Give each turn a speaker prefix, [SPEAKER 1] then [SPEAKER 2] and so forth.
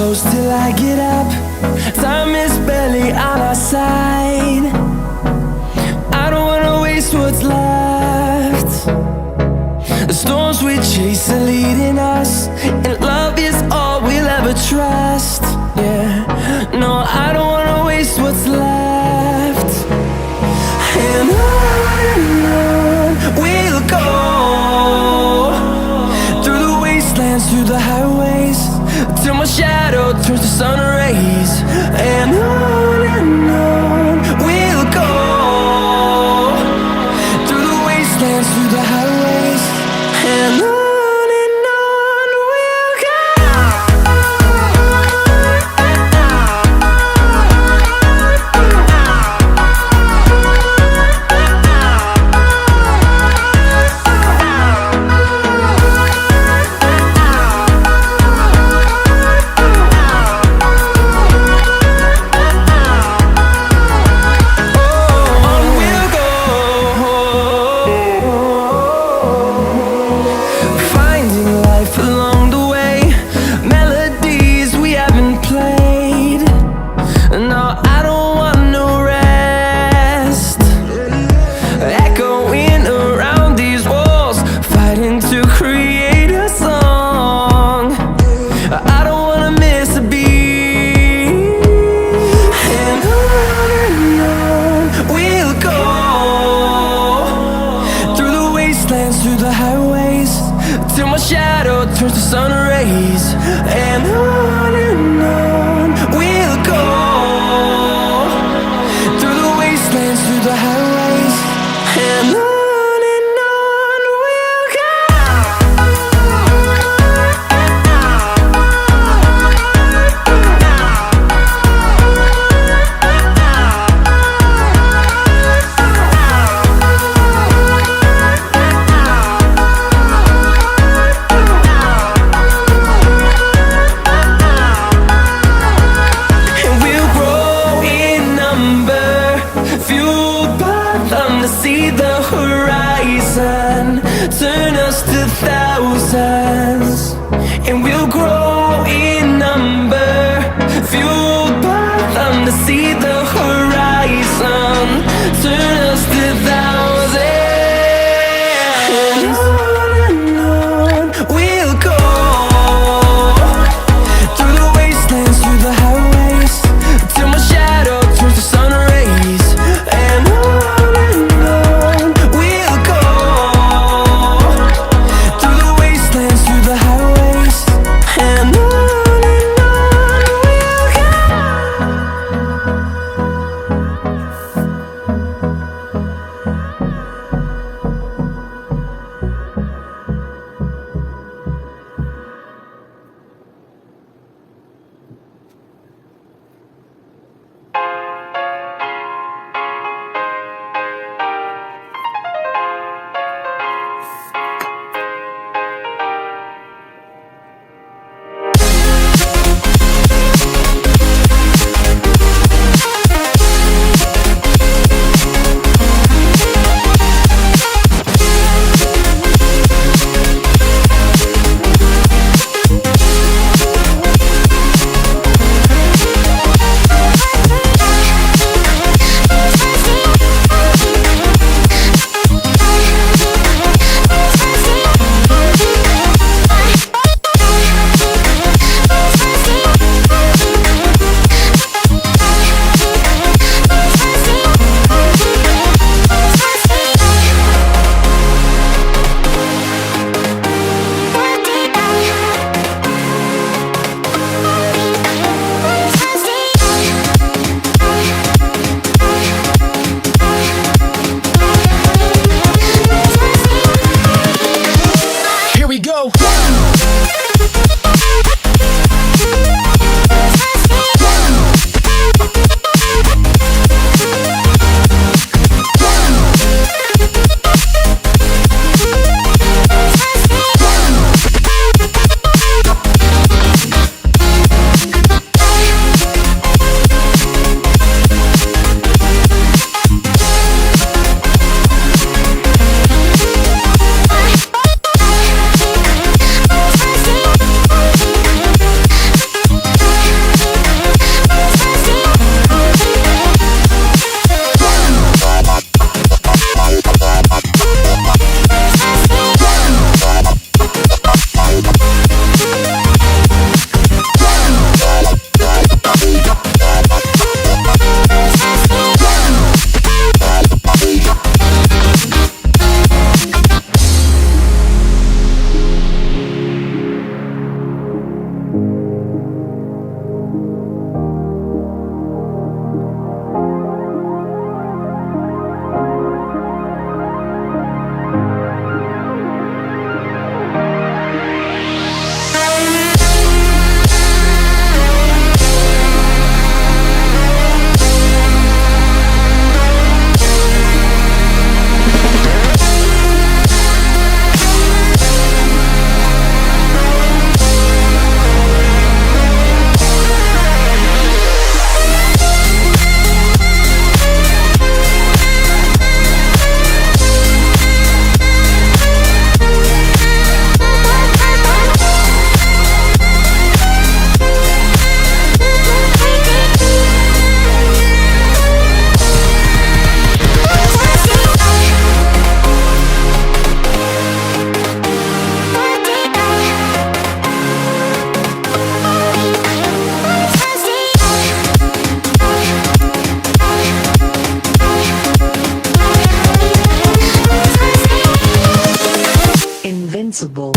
[SPEAKER 1] close till I get up. Time is barely on our side. I don't wanna waste what's left. The storms we chase are leading us, and love is all we'll ever trust. Yeah, no, I don't wanna waste what's left. And on we'll go, through the wastelands, through the highways, till my shadow turns to sun rays. And on we'll go, through the wastelands, through the highways, and on. Through the highways, till my shadow turns to sun rays. And on we'll go, through the wastelands, through the highways, and on. See the horizon turn us to thousands, and we'll grow in number, fueled by them to see the horizon turn us to thousands. And on we'll go, through the wastelands, through the highways, till my shadow turns to sun rays. And we'll go, through the wastelands, through the highways, and
[SPEAKER 2] invincible.